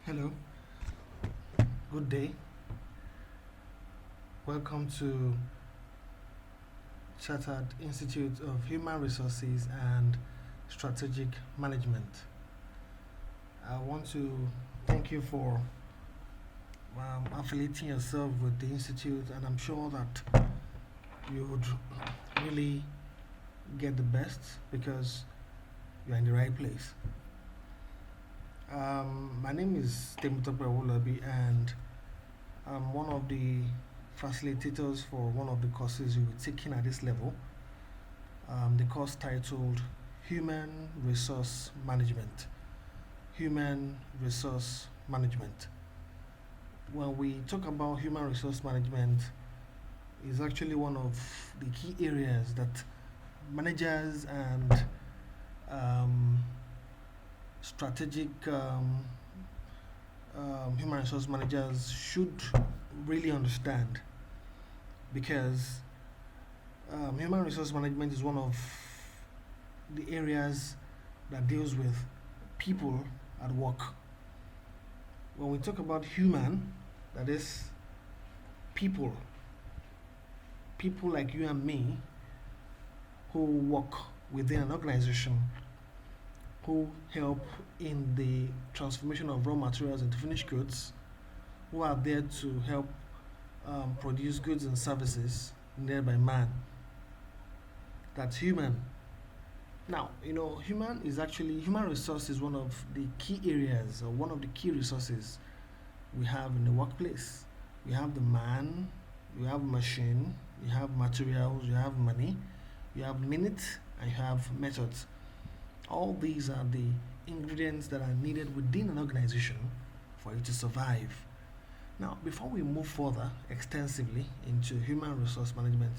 Hello, good day. Welcome to Chartered Institute of Human Resources and Strategic Management. I want to thank you for affiliating yourself with the Institute, and I'm sure that you would really get the best because you're in the right place. My name is Temutope Wolabi, and I'm one of the facilitators for one of the courses you'll be taking at this level. The course titled Human Resource Management. Human Resource Management. When we talk about human resource management, is actually one of the key areas that managers and um, strategic human resource managers should really understand because human resource management is one of the areas that deals with people at work. When we talk about human, that is people, people like you and me who work within an organization, who help in the transformation of raw materials into finished goods, who are there to help produce goods and services needed by man. That's human. Now, human resource is one of the key areas or one of the key resources we have in the workplace. We have the man, you have machine, you have materials, you have money, you have minutes, and you have methods. All these are the ingredients that are needed within an organization for it to survive. Now, before we move further extensively into human resource management,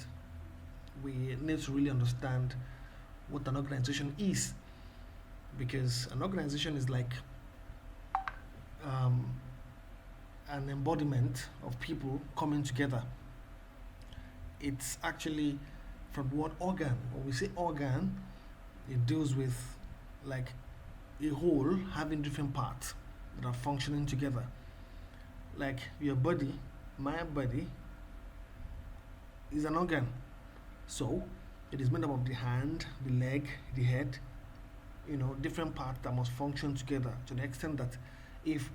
we need to really understand what an organization is because an organization is like um, an embodiment of people coming together. It's actually from the word organ. When we say organ, it deals with like a whole having different parts that are functioning together. Like your body, my body is an organ. So it is made up of the hand, the leg, the head, different parts that must function together to the extent that if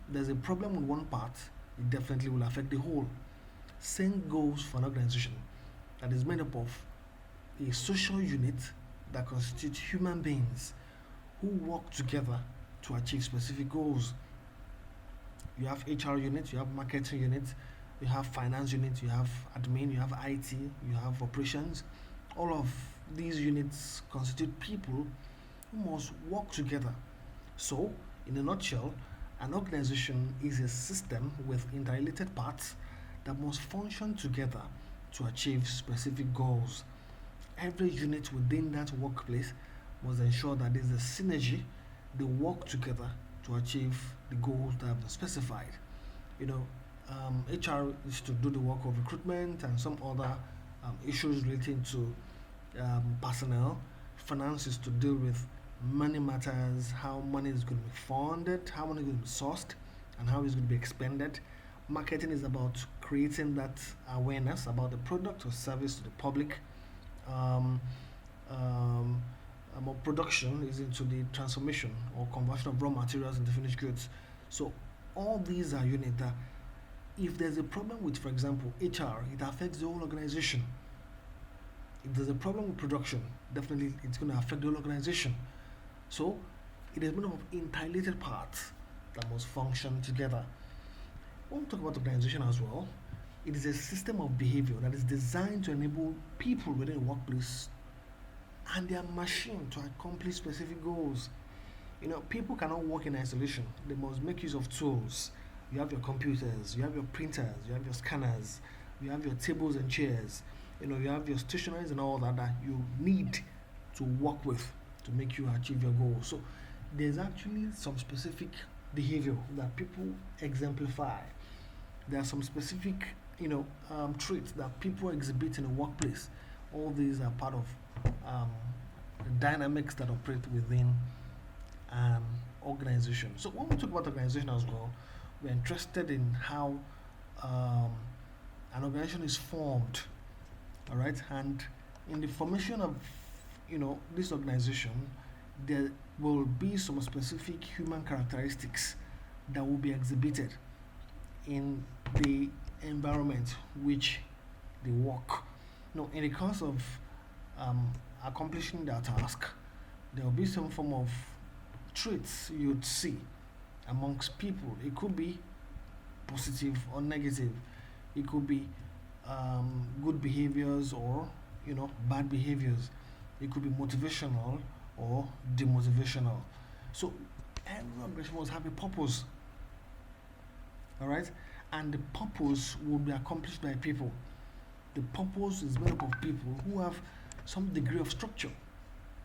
there's a problem with one part, it definitely will affect the whole. Same goes for an organization that is made up of a social unit that constitutes human beings who work together to achieve specific goals. You have HR units, you have marketing units, you have finance units, you have admin, you have IT, you have operations. All of these units constitute people who must work together. So, in a nutshell, an organization is a system with interrelated parts that must function together to achieve specific goals. Every unit within that workplace must ensure that there's a synergy, they work together to achieve the goals that have been specified. You know, HR is to do the work of recruitment and some other issues relating to personnel. Finance is to deal with money matters, how money is going to be funded, how money is going to be sourced, and how it's going to be expended. Marketing is about creating that awareness about the product or service to the public. Um, um, Production is into the transformation or conversion of raw materials into finished goods. So all these are units that if there's a problem with, for example, HR, it affects the whole organization. If there's a problem with production, definitely it's going to affect the whole organization. So it is made up of interrelated parts that must function together. When we talk about organization as well, it is a system of behavior that is designed to enable people within a workplace and their machine to accomplish specific goals. People cannot work in isolation. They must make use of tools. You have your computers, you have your printers, you have your scanners, you have your tables and chairs, you have your stationaries and all that you need to work with to make you achieve your goals. So there's actually some specific behavior that people exemplify. There are some specific, traits that people exhibit in the workplace. All these are part of um, the dynamics that operate within an organization. So when we talk about organization as well, we're interested in how um, an organization is formed, all right, and in the formation of this organization, there will be some specific human characteristics that will be exhibited in the environment which they work. In the course of um, accomplishing their task, there will be some form of traits you'd see amongst people. It could be positive or negative. It could be good behaviors or bad behaviors. It could be motivational or demotivational. So every organization must have a purpose, all right, and the purpose will be accomplished by people. The purpose is made up of people who have some degree of structure,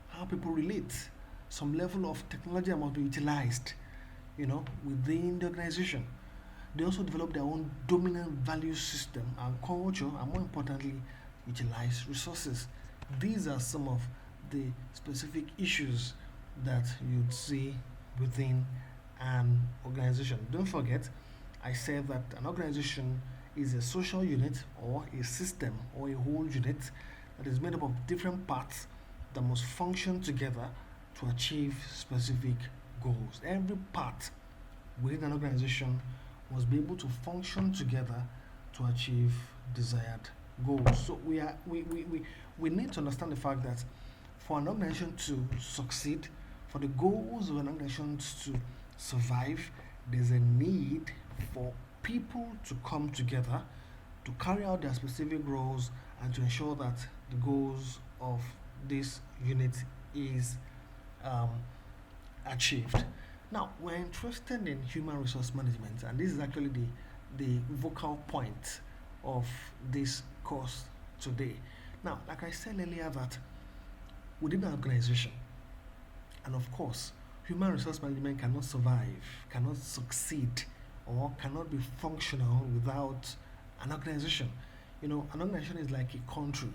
how people relate, some level of technology that must be utilized, within the organization. They also develop their own dominant value system and culture, and more importantly, utilize resources. These are some of the specific issues that you'd see within an organization. Don't forget, I said that an organization is a social unit or a system or a whole unit that is made up of different parts that must function together to achieve specific goals. Every part within an organization must be able to function together to achieve desired goals. So we need to understand the fact that for an organization to succeed, for the goals of an organization to survive, there's a need for people to come together to carry out their specific roles and to ensure that the goals of this unit is um, achieved. Now, we're interested in human resource management, and this is actually the vocal point of this course today. Now, like I said earlier, that within an organization, and of course, human resource management cannot survive, cannot succeed, or cannot be functional without an organization. An organization is like a country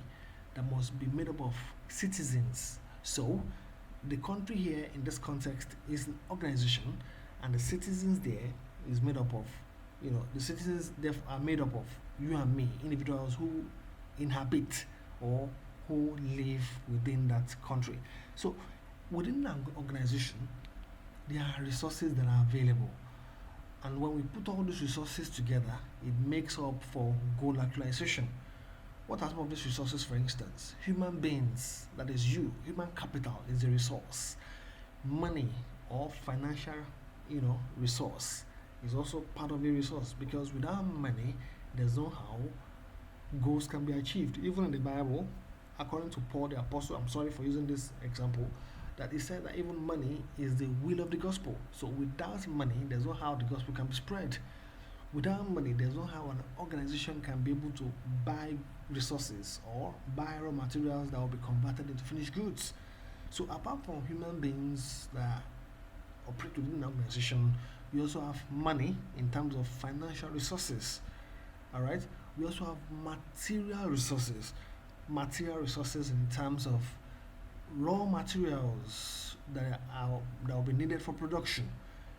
that must be made up of citizens. So, the country here in this context is an organization, and the citizens there is made up of, the citizens there are made up of you and me, individuals who inhabit or who live within that country. So, within an organization, there are resources that are available. And when we put all these resources together, it makes up for goal actualization. What are some of these resources, for instance? Human beings, that is you, human capital is a resource. Money or financial, resource is also part of a resource, because without money, there's no how goals can be achieved. Even in the Bible, according to Paul the Apostle, I'm sorry for using this example, that he said that even money is the will of the gospel. So without money, there's no how the gospel can be spread. Without money, there's no how an organization can be able to buy resources or buy raw materials that will be converted into finished goods. So apart from human beings that operate within an organization, we also have money in terms of financial resources. All right. We also have material resources. Material resources in terms of raw materials that will be needed for production.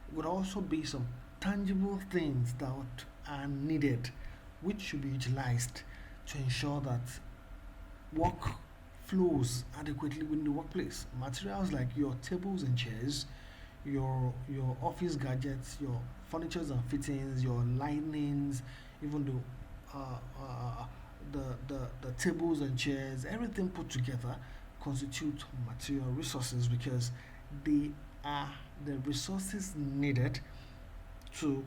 It would also be some tangible things that are needed, which should be utilized to ensure that work flows adequately within the workplace. Materials like your tables and chairs, your office gadgets, your furnitures and fittings, your linings, even the tables and chairs, everything put together constitute material resources, because they are the resources needed to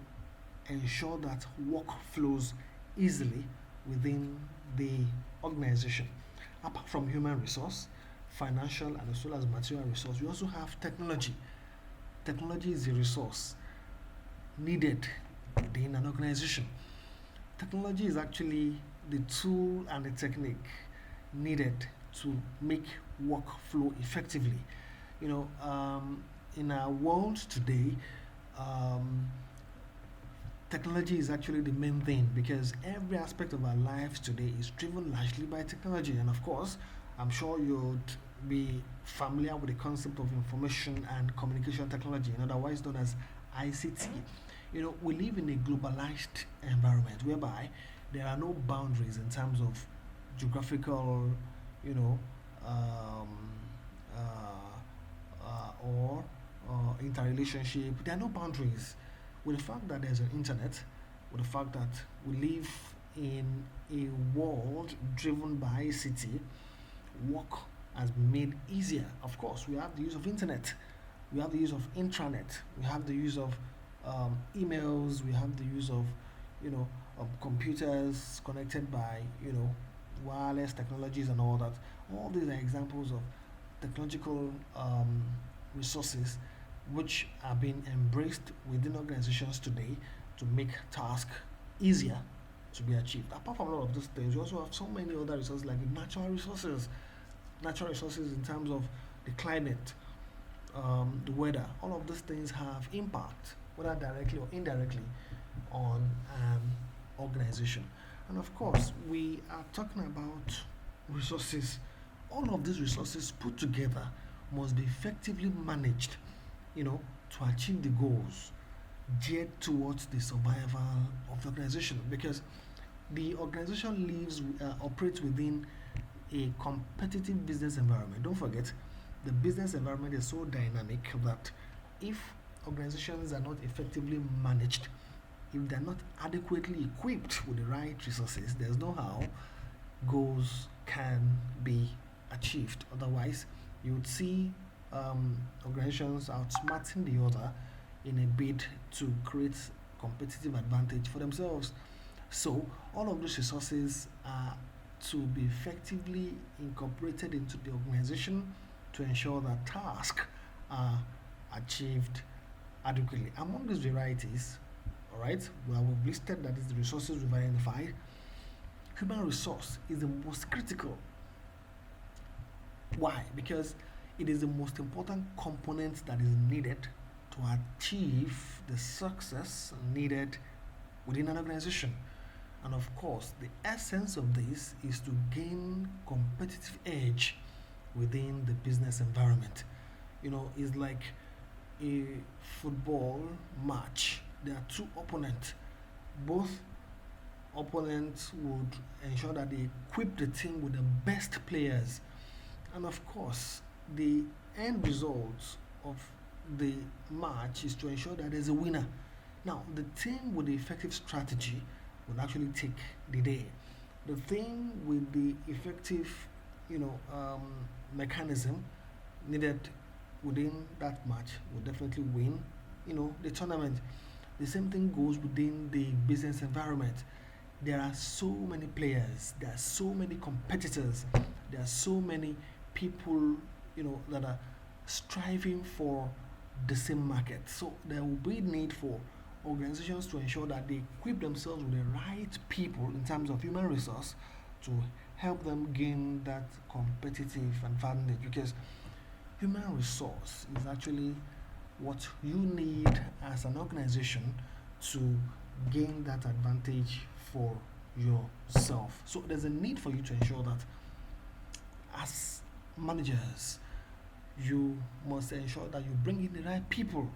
ensure that work flows easily within the organization. Apart from human resource, financial, and as well as material resource, we also have technology. Technology is a resource needed within an organization. Technology is actually the tool and the technique needed to make work flow effectively. In our world today, um, technology is actually the main thing, because every aspect of our lives today is driven largely by technology. And of course, I'm sure you'd be familiar with the concept of information and communication technology, and otherwise known as ICT. We live in a globalized environment whereby there are no boundaries in terms of geographical, you know, um, or interrelationship. There are no boundaries. With the fact that there's an internet, with the fact that we live in a world driven by ICT, work has been made easier. Of course, we have the use of internet, we have the use of intranet, we have the use of emails, we have the use of you know computers connected by wireless technologies and all that. All these are examples of technological resources which are being embraced within organizations today to make tasks easier to be achieved. Apart from all of those things, we also have so many other resources like the natural resources in terms of the climate, the weather. All of these things have impact, whether directly or indirectly, on organization. And of course, we are talking about resources. All of these resources put together must be effectively managed, to achieve the goals geared towards the survival of the organization. Because the organization operates within a competitive business environment. Don't forget, the business environment is so dynamic that if organizations are not effectively managed, if they're not adequately equipped with the right resources, there's no how goals can be achieved. Otherwise, you would see organizations outsmarting the other in a bid to create competitive advantage for themselves. So, all of those resources are to be effectively incorporated into the organization to ensure that tasks are achieved adequately. Among these varieties, all right, well, we've listed that is the resources we've identified. Human resource is the most critical. Why? Because it is the most important component that is needed to achieve the success needed within an organization. And of course, the essence of this is to gain competitive edge within the business environment. It's like a football match. There are two opponents. Both opponents would ensure that they equip the team with the best players. And of course, the end result of the match is to ensure that there's a winner. Now, the team with the effective strategy will actually take the day. The thing with the effective, mechanism needed within that match will definitely win, the tournament. The same thing goes within the business environment. There are so many players, there are so many competitors, there are so many people, that are striving for the same market. So there will be need for organizations to ensure that they equip themselves with the right people in terms of human resource to help them gain that competitive advantage, because human resource is actually what you need as an organization to gain that advantage for yourself. So there's a need for you to ensure that as managers, you must ensure that you bring in the right people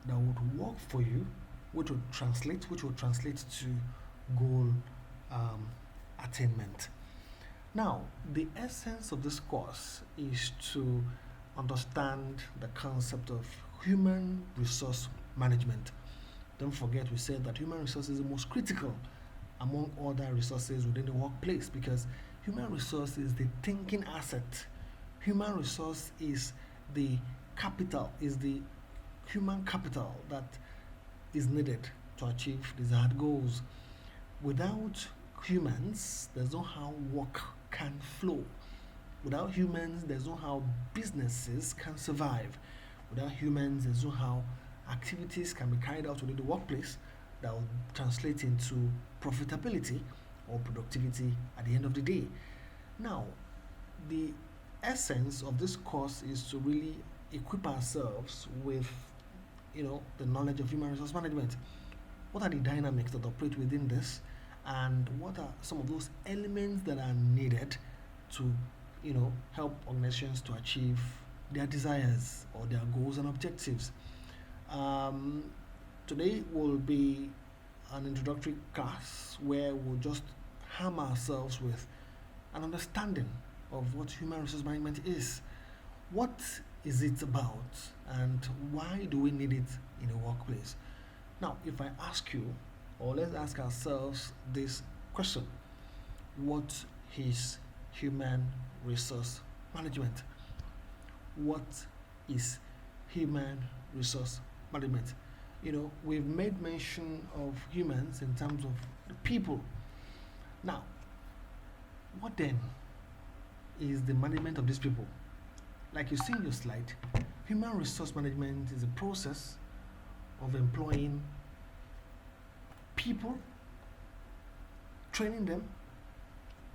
that would work for you, which will translate to goal um, attainment. Now, the essence of this course is to understand the concept of human resource management. Don't forget, we said that human resource is the most critical among other resources within the workplace, because human resource is the thinking asset. Human resource is the capital, is the human capital that is needed to achieve desired goals. Without humans, there's no how work can flow. Without humans, there's no how businesses can survive. Without humans, there's no how activities can be carried out within the workplace that will translate into profitability or productivity at the end of the day. Now, the essence of this course is to really equip ourselves with the knowledge of human resource management. What are the dynamics that operate within this, and what are some of those elements that are needed to help organizations to achieve their desires or their goals and objectives. Um, Today will be an introductory class where we'll just hammer ourselves with an understanding of what human resource management is. What is it about, and why do we need it in a workplace? Now, if I ask you, or let's ask ourselves this question: what is human resource management? What is human resource management? We've made mention of humans in terms of the people. Now, what then is the management of these people? Like you see in your slide, human resource management is a process of employing people, training them,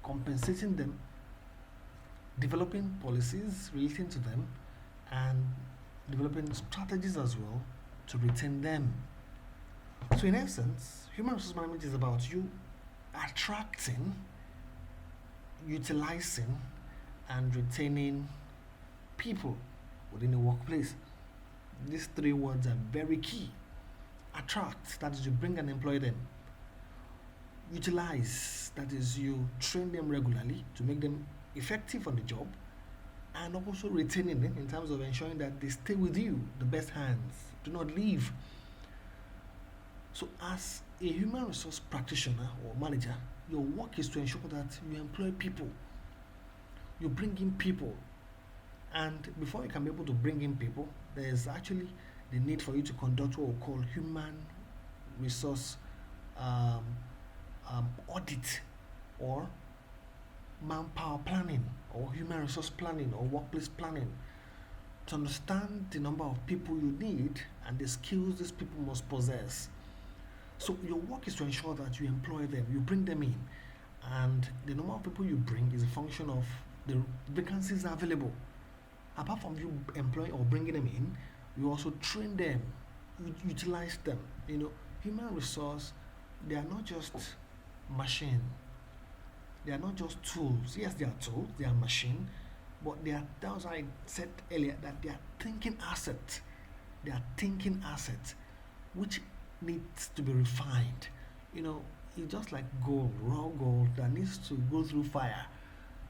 compensating them, developing policies relating to them, and developing strategies as well to retain them. So, in essence, human resource management is about you attracting, utilizing, and retaining people within the workplace. These three words are very key. Attract, that is, you bring and employ them. Utilize, that is, you train them regularly to make them effective on the job, and also retaining them in terms of ensuring that they stay with you, the best hands, do not leave. So, as a human resource practitioner or manager, your work is to ensure that you employ people, you bring in people, and before you can be able to bring in people, there's actually the need for you to conduct what we call human resource um, audit, or manpower planning, or human resource planning, or workplace planning, to understand the number of people you need and the skills these people must possess. So your work is to ensure that you employ them, you bring them in, and the number of people you bring is a function of the vacancies available. Apart from you employing or bringing them in, you also train them, utilize them. Human resource, they are not just machine, they are not just tools. Yes, they are tools, they are machine, but they are, that was why I said earlier that they are thinking asset. They are thinking asset, which needs to be refined. It's just like gold, raw gold that needs to go through fire.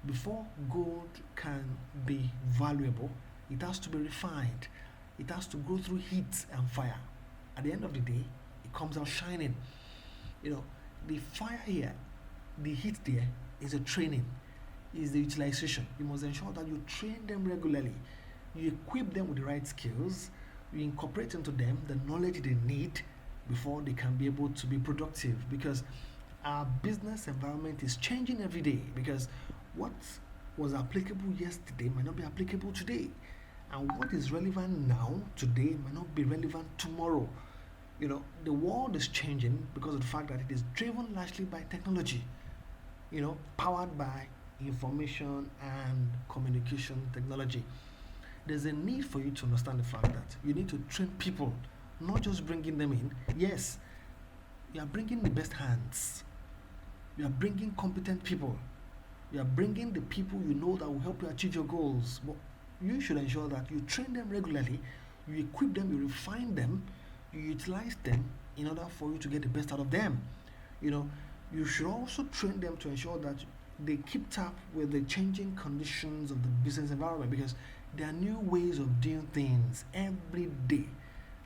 Before gold can be valuable, it has to be refined. It has to go through heat and fire. At the end of the day, it comes out shining. You know, the fire here, the heat there is a training, is the utilization. You must ensure that you train them regularly. You equip them with the right skills. You incorporate into them the knowledge they need before they can be able to be productive. Because our business environment is changing every day. Because what was applicable yesterday might not be applicable today. And what is relevant now, today, might not be relevant tomorrow. The world is changing because of the fact that it is driven largely by technology, powered by information and communication technology. There's a need for you to understand the fact that you need to train people, not just bringing them in. Yes, you are bringing the best hands, you are bringing competent people, you are bringing the people you know that will help you achieve your goals. But you should ensure that you train them regularly, you equip them, you refine them, you utilize them in order for you to get the best out of them. You should also train them to ensure that they keep up with the changing conditions of the business environment, because there are new ways of doing things every day,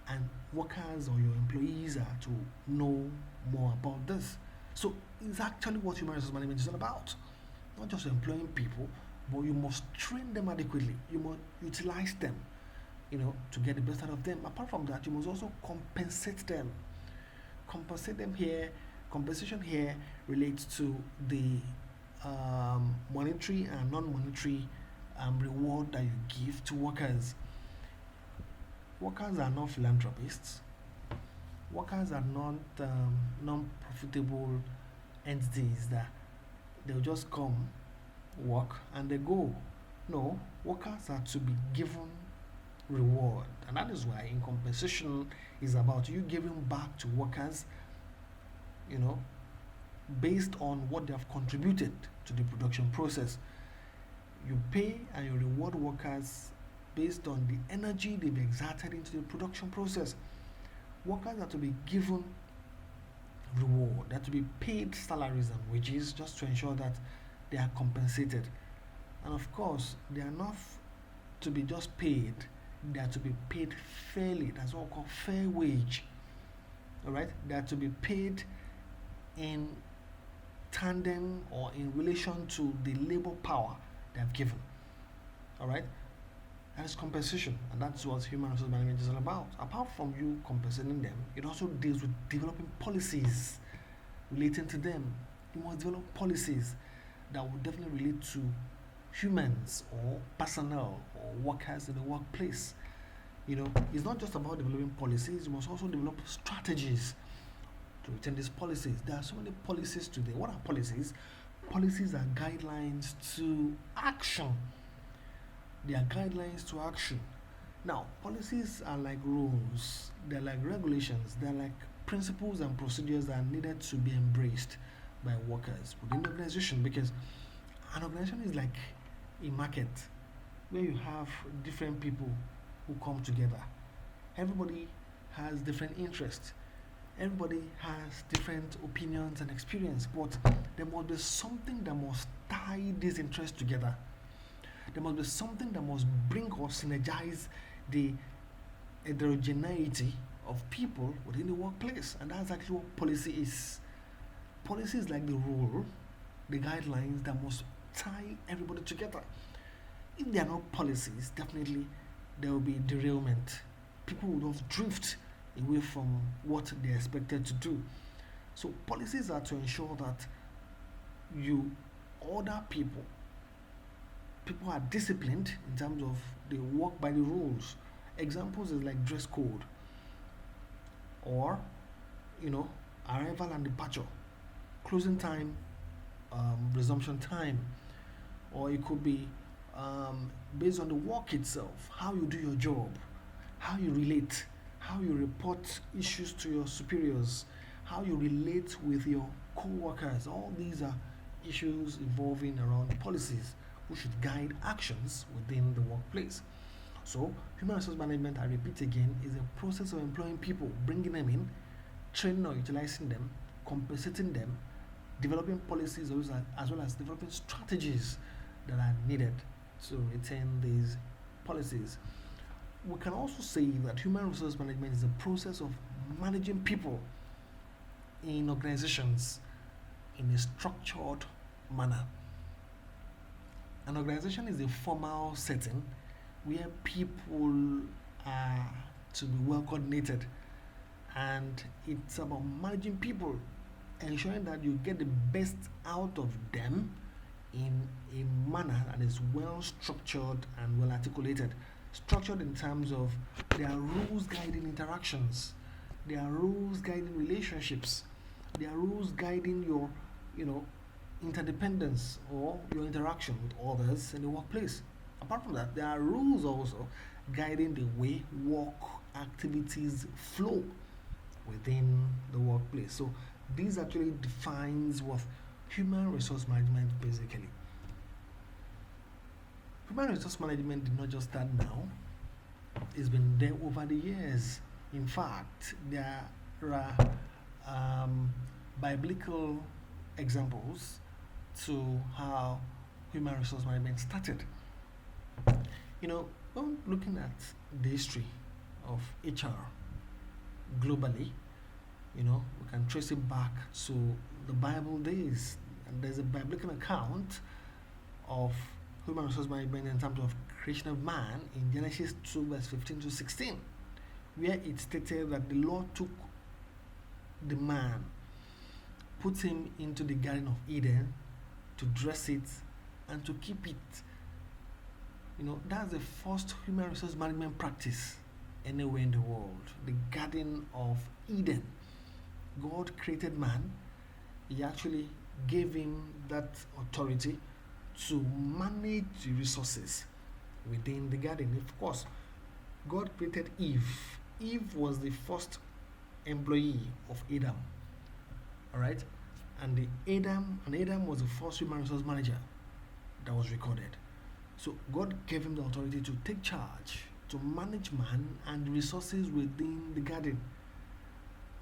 and workers or your employees are to know more about this. So it's actually what human resource management is all about. Not just employing people, but you must train them adequately. You must utilize them, to get the best out of them. Apart from that, you must also compensate them. Compensate them here. Compensation here relates to the monetary and non-monetary reward that you give to workers. Workers are not philanthropists. Workers are not non-profitable entities that they'll just come, work, and they go. No, workers are to be given reward, and that is why in compensation is about you giving back to workers, you know, based on what they have contributed to the production process. You pay and you reward workers based on the energy they've exerted into the production process. Workers are to be given reward, they are to be paid salaries and wages just to ensure that they are compensated. And of course, they are not to be just paid, they are to be paid fairly. That's what we call fair wage. Alright? They are to be paid in tandem or in relation to the labor power they have given. Alright? That is compensation, and that's what human resource management is all about. Apart from you compensating them, it also deals with developing policies relating to them. You must develop policies that will definitely relate to humans or personnel or workers in the workplace. It's not just about developing policies, you must also develop strategies to retain these policies. There are so many policies today. What are policies? Policies are guidelines to action. They are guidelines to action. Now, policies are like rules, they're like regulations, they're like principles and procedures that are needed to be embraced by workers within the organization, because an organization is like a market where you have different people who come together. Everybody has different interests. Everybody has different opinions and experience, but there must be something that must tie these interests together. There must be something that must bring or synergize the heterogeneity of people within the workplace, and that's actually what policy is. Policy is like the rule, the guidelines that must tie everybody together. If there are no policies, definitely there will be derailment. People will just drift away from what they're expected to do. So policies are to ensure that you order people. People are disciplined in terms of they work by the rules. Examples is like dress code, or arrival and departure, closing time, resumption time, or it could be based on the work itself, how you do your job, how you relate, how you report issues to your superiors, how you relate with your co-workers. All these are issues evolving around policies which should guide actions within the workplace. So, human resource management, I repeat again, is a process of employing people, bringing them in, training or utilizing them, compensating them, developing policies as well as developing strategies that are needed to retain these policies. We can also say that human resource management is a process of managing people in organizations in a structured manner. An organization is a formal setting where people are to be well coordinated, and it's about managing people, ensuring that you get the best out of them in a manner that is well structured and well articulated. Structured in terms of there are rules guiding interactions, there are rules guiding relationships, there are rules guiding your, interdependence or your interaction with others in the workplace. Apart from that, there are rules also guiding the way work activities flow within the workplace. So this actually defines what human resource management basically. Human resource management did not just start now, it's been there over the years. In fact, there are biblical examples to how human resource management started. When looking at the history of HR globally, we can trace it back to the Bible days. And there's a biblical account of human resource management in terms of creation of man in Genesis 2 verse 15 to 16, where it stated that the Lord took the man, put him into the Garden of Eden to dress it and to keep it. That's the first human resource management practice anywhere in the world. The Garden of Eden. God created man. He actually gave him that authority to manage the resources within the garden. Of course, God created Eve. Eve was the first employee of Adam. Alright? And Adam was the first human resource manager that was recorded. So God gave him the authority to take charge, to manage man and the resources within the garden.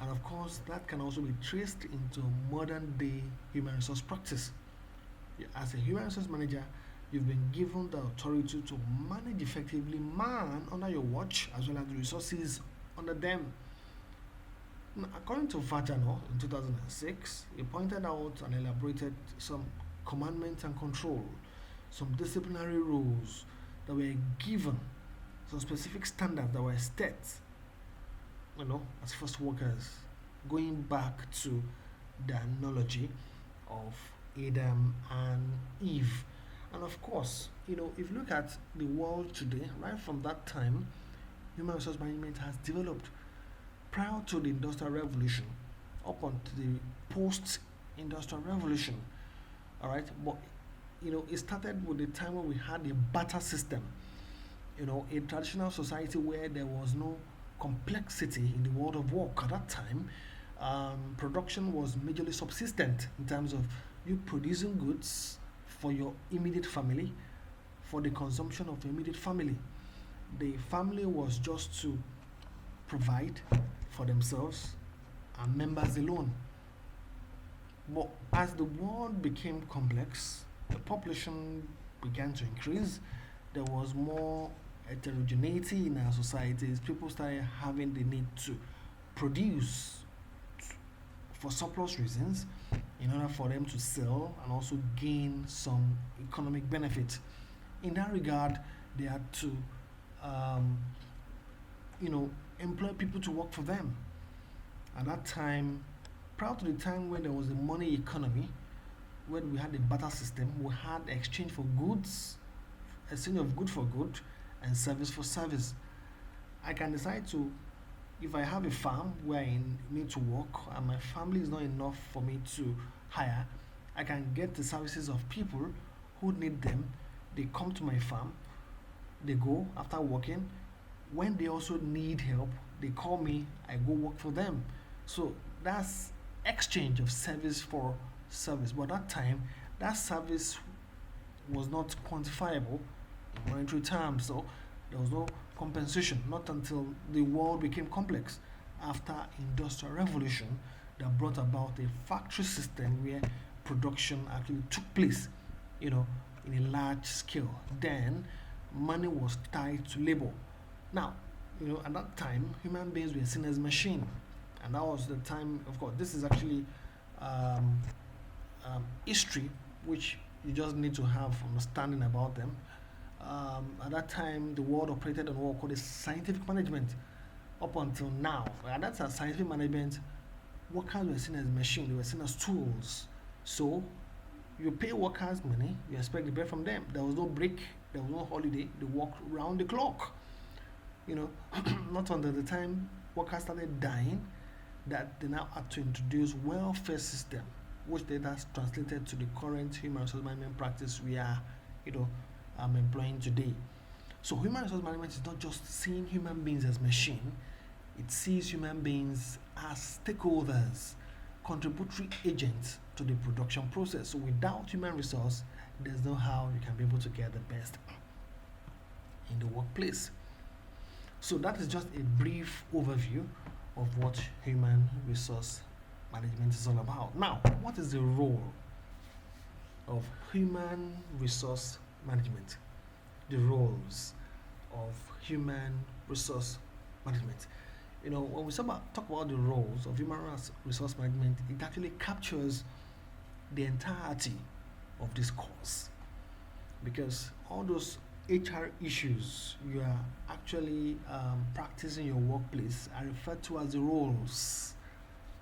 And of course, that can also be traced into modern day human resource practice. As a human resource manager, you've been given the authority to manage effectively man under your watch as well as the resources under them. Now, according to Vajano in 2006, he pointed out and elaborated some commandments and control, some disciplinary rules that were given, some specific standards that were set, as first workers, going back to the analogy of Adam and Eve. And of course, if you look at the world today, right from that time, human resource management has developed prior to the Industrial Revolution up until the post Industrial Revolution. All right, but it started with the time when we had a barter system, a traditional society where there was no complexity in the world of work at that time. Production was majorly subsistent in terms of you producing goods for your immediate family, for the consumption of your immediate family. The family was just to provide for themselves and members alone. But as the world became complex, the population began to increase. There was more heterogeneity in our societies. People started having the need to produce for surplus reasons in order for them to sell and also gain some economic benefit. In that regard, they had to, um, you know, employ people to work for them. At that time, prior to the time when there was a money economy, when we had the barter system, we had exchange for goods, exchange of good for good, and service for service. I can decide to, if I have a farm where I need to work and my family is not enough for me to hire, I can get the services of people who need them. They come to my farm, they go after working. When they also need help, they call me, I go work for them. So that's exchange of service for service. But at that time, that service was not quantifiable in monetary terms, so there was no compensation. Not until the world became complex after industrial revolution that brought about a factory system where production actually took place, you know, in a large scale. Then money was tied to labor. Now, at that time, human beings were seen as machine, and that was the time. Of course, this is actually um, history, which you just need to have understanding about them. At that time, the world operated on what called a scientific management. Up until now, and that's a scientific management. Workers were seen as machine; they were seen as tools. So you pay workers money, you expect the pay from them. There was no break, there was no holiday. They work round the clock. You know, not until the time workers started dying that they now had to introduce welfare system, which they thus translated to the current human resource management practice we are, you know, employing today. So human resource management is not just seeing human beings as machine; it sees human beings as stakeholders, contributory agents to the production process. So without human resource, there's no how you can be able to get the best in the workplace. So that is just a brief overview of what human resource management is all about. Now, what is the role of human resource management? The roles of human resource management. When we talk about the roles of human resource management, it actually captures the entirety of this course, because all those HR issues you are actually practicing in your workplace are referred to as the roles.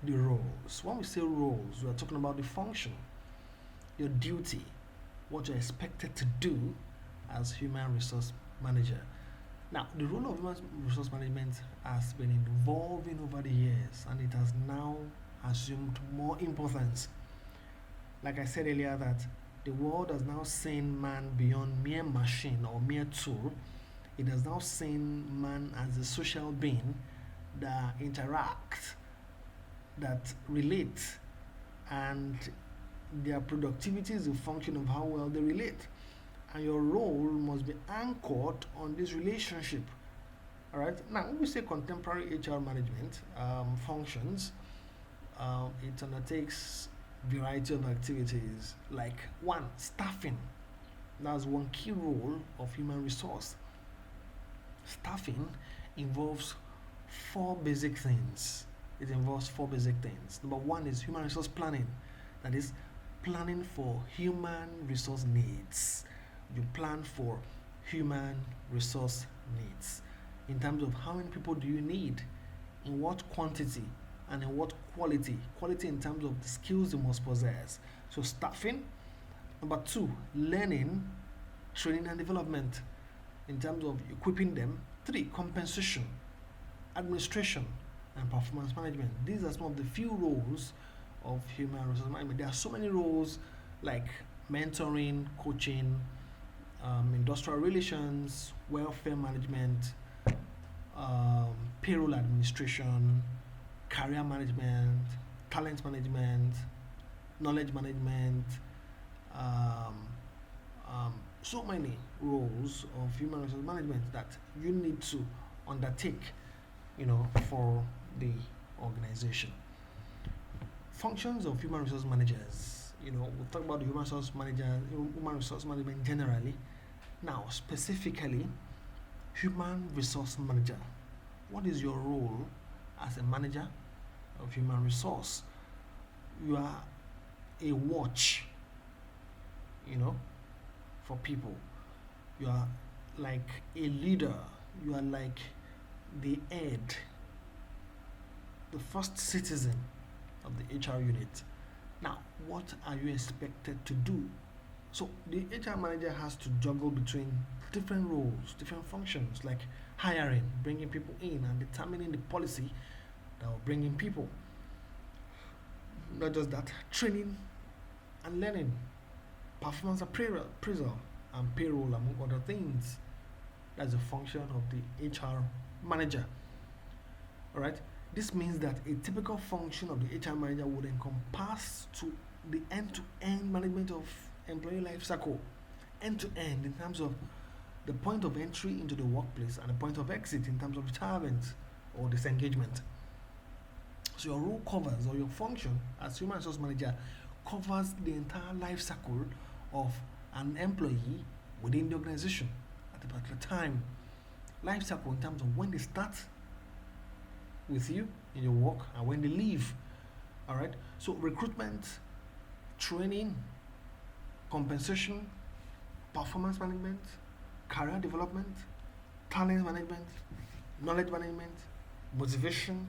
The roles. When we say roles, we are talking about the function, your duty, what you're expected to do as human resource manager. Now, the role of human resource management has been evolving over the years, and it has now assumed more importance. Like I said earlier, that the world has now seen man beyond mere machine or mere tool. It has now seen man as a social being that interact, that relate, and their productivity is a function of how well they relate. and your role must be anchored on this relationship. All right. Now, when we say contemporary HR management functions, it undertakes variety of activities like one, staffing. That's one key role of human resource. Staffing involves four basic things. It involves four basic things. Number one is human resource planning. That is planning for human resource needs. You plan for human resource needs in terms of how many people do you need, in what quantity, and in what quality. Quality in terms of the skills you must possess. So staffing. Number two, learning, training and development in terms of equipping them. Three, compensation, administration, and performance management. These are some of the few roles of human resource management. There are so many roles like mentoring, coaching, industrial relations, welfare management, payroll administration, career management, talent management, knowledge management, um, so many roles of human resource management that you need to undertake, for the organization. Functions of human resource managers. We'll talk about the human resource management generally. Now, specifically, human resource manager. What is your role as a manager of human resource? You are a watch, for people. You are like a leader. You are like the head, the first citizen of the HR unit. Now, what are you expected to do? So, the HR manager has to juggle between different roles, different functions like hiring, bringing people in, and determining the policy that will bring in people. Not just that, training and learning, performance appraisal, and payroll, among other things. That's a function of the HR manager. All right. This means that a typical function of the HR manager would encompass to the end-to-end management of employee life cycle, end-to-end in terms of the point of entry into the workplace and the point of exit in terms of retirement or disengagement. So your role covers, or your function as human resource manager covers the entire life cycle of an employee within the organization at a particular time. Life cycle in terms of when they start with you in your work and when they leave. All right. So recruitment, training, compensation, performance management, career development, talent management, knowledge management, motivation,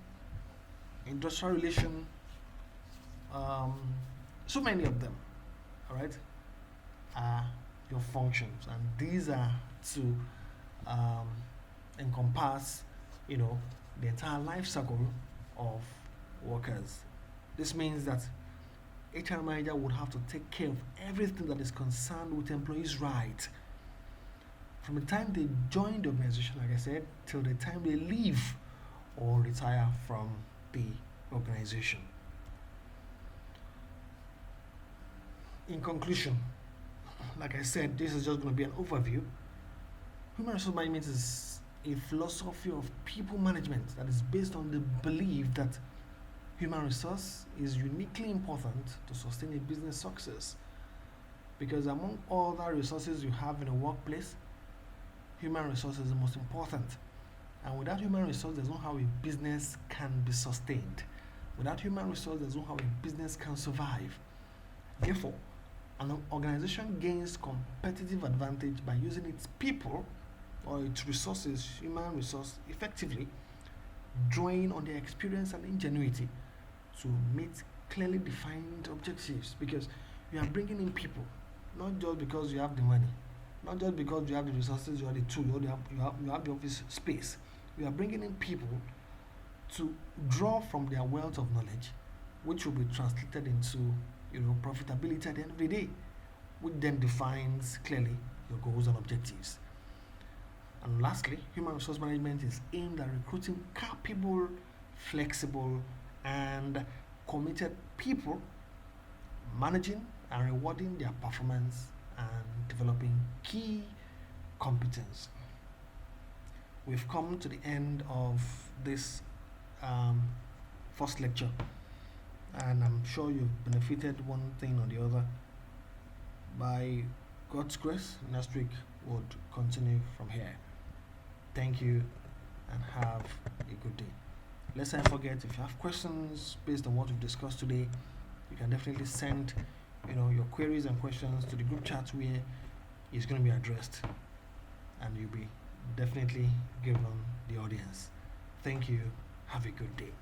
industrial relation, so many of them, all right, are your functions, and these are to encompass, the entire life cycle of workers. This means that HR manager would have to take care of everything that is concerned with employees' rights from the time they join the organization, like I said, till the time they leave or retire from the organization. In conclusion, like I said, this is just going to be an overview. Human resource management is a philosophy of people management that is based on the belief that human resource is uniquely important to sustain a business success. Because among other resources you have in a workplace, human resource is the most important. And without human resource, there's no how a business can be sustained. Without human resource, there's no how a business can survive. Therefore, an organization gains competitive advantage by using its people or its resources, human resource, effectively, drawing on their experience and ingenuity to meet clearly defined objectives. Because you are bringing in people, not just because you have the money, not just because you have the resources, you have the tool, you have the office space. You are bringing in people to draw from their wealth of knowledge, which will be translated into profitability at the end of the day, which then defines clearly your goals and objectives. And lastly, human resource management is aimed at recruiting capable, flexible, and committed people, managing and rewarding their performance and developing key competence. We've come to the end of this um, first lecture, and I'm sure you've benefited one thing or the other. By God's grace, next week would continue from here. Thank you and have a good day. Let's not forget, if you have questions based on what we've discussed today, you can definitely send your queries and questions to the group chat where it's going to be addressed, and you'll be definitely given on the audience. Thank you. Have a good day.